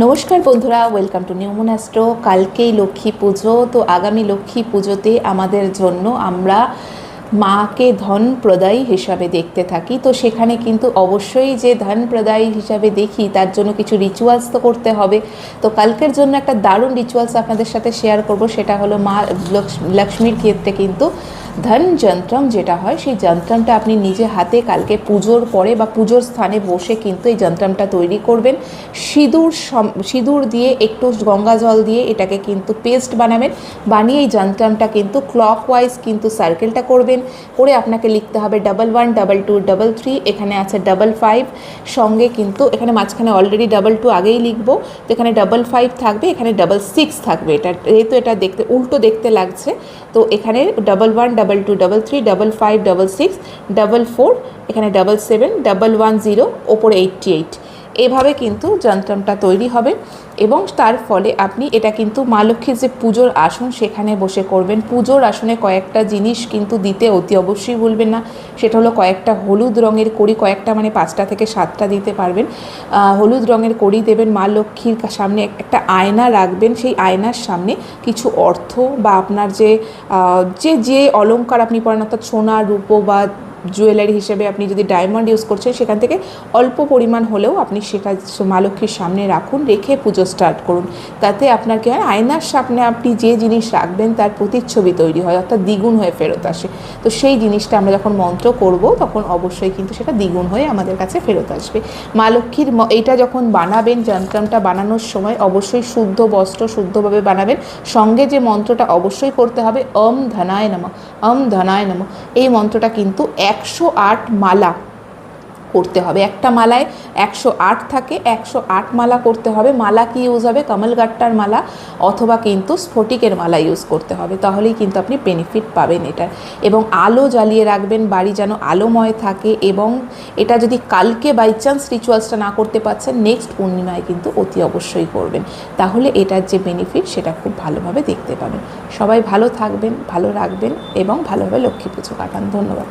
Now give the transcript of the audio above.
নমস্কার বন্ধুরা, welcome to নিউমন astro. কালকেই লক্ষ্মী পুজো, তো আগামী লক্ষ্মী পুজোতে আমাদের জন্য আমরা মাকে ধন প্রদায়ী হিসাবে দেখতে থাকি। তো সেখানে কিন্তু অবশ্যই যে ধন প্রদায়ী হিসাবে দেখি তার জন্য কিছু রিচুয়ালস তো করতে হবে। তো কালকের জন্য একটা দারুণ রিচুয়ালস আপনাদের সাথে শেয়ার করব, সেটা হলো মা লক্ষ্মীর ক্ষেত্রে কিন্তু ধন যন্ত্রম যেটা হয়, সেই যন্ত্রমটা আপনি নিজে হাতে কালকে পুজোর পরে বা পুজোর স্থানে বসে কিন্তু এই যন্ত্রমটা তৈরি করবেন। সিঁদুর দিয়ে একটু গঙ্গা জল দিয়ে এটাকে কিন্তু পেস্ট বানাবেন। বানিয়ে এই যন্ত্রমটা কিন্তু ক্লকওয়াইজ কিন্তু সার্কেলটা করবেন। করে আপনাকে লিখতে হবে 11 22 33, এখানে আছে 55, সঙ্গে কিন্তু এখানে মাঝখানে অলরেডি 22 আগেই লিখবো, তো এখানে 55 থাকবে, এখানে 66 থাকবে। এটা যেহেতু এটা দেখতে উল্টো দেখতে লাগছে, তো এখানে 11 22 33 55 66 44, এখানে 77 110, ওপরে 88, এভাবে কিন্তু যন্ত্রমটা তৈরি হবে। এবং তার ফলে আপনি এটা কিন্তু মা লক্ষ্মীর যে পুজোর আসন সেখানে বসে করবেন। পুজোর আসনে কয়েকটা জিনিস কিন্তু দিতে অতি অবশ্যই ভুলবেন না। সেটা হলো কয়েকটা হলুদ রঙের কড়ি, কয়েকটা মানে 5টা থেকে 7টা দিতে পারবেন। হলুদ রঙের কড়ি দেবেন। মা লক্ষ্মীর সামনে একটা আয়না রাখবেন। সেই আয়নার সামনে কিছু অর্থ বা আপনার যে অলংকার আপনি পরেন, অর্থাৎ সোনা রূপো বা জুয়েলারি হিসেবে আপনি যদি ডায়মন্ড ইউজ করছেন, সেখান থেকে অল্প পরিমাণ হলেও আপনি সেটা মা লক্ষ্মীর সামনে রাখুন, রেখে পুজো স্টার্ট করুন। তাতে আপনার কী হয়, আয়নার সামনে আপনি যে জিনিস রাখবেন তার প্রতিচ্ছবি তৈরি হয়, অর্থাৎ দ্বিগুণ হয়ে ফেরত আসে। তো সেই জিনিসটা আমরা যখন মন্ত্র করব তখন অবশ্যই কিন্তু সেটা দ্বিগুণ হয়ে আমাদের কাছে ফেরত আসবে। মা লক্ষ্মীর এইটা যখন বানাবেন, যন্ত্রমটা বানানোর সময় অবশ্যই শুদ্ধ বস্ত্র, শুদ্ধভাবে বানাবেন। সঙ্গে যে মন্ত্রটা অবশ্যই করতে হবে, ওম ধনায় নমঃ, ওম ধনায় নমঃ, এই মন্ত্রটা কিন্তু 108 মালা করতে হবে। একটা মালায় 108 থাকে, 108 মালা করতে হবে। মালা কি ইউজ হবে? কমলগাট্টার মালা অথবা কিন্তু স্ফটিকের মালা ইউজ করতে হবে, তাহলেই কিন্তু আপনি বেনিফিট পাবেন এটার। এবং আলো জ্বালিয়ে রাখবেন, বাড়ি যেন আলোময় থাকে। এবং এটা যদি কালকে বাই চান্স রিচুয়ালসটা না করতে পারছেন, নেক্সট পূর্ণিমায় কিন্তু অতি অবশ্যই করবেন, তাহলে এটার যে বেনিফিট সেটা খুব ভালোভাবে দেখতে পাবেন। সবাই ভালো থাকবেন, ভালো রাখবেন এবং ভালোভাবে লক্ষ্মী পুজো কাটান। ধন্যবাদ।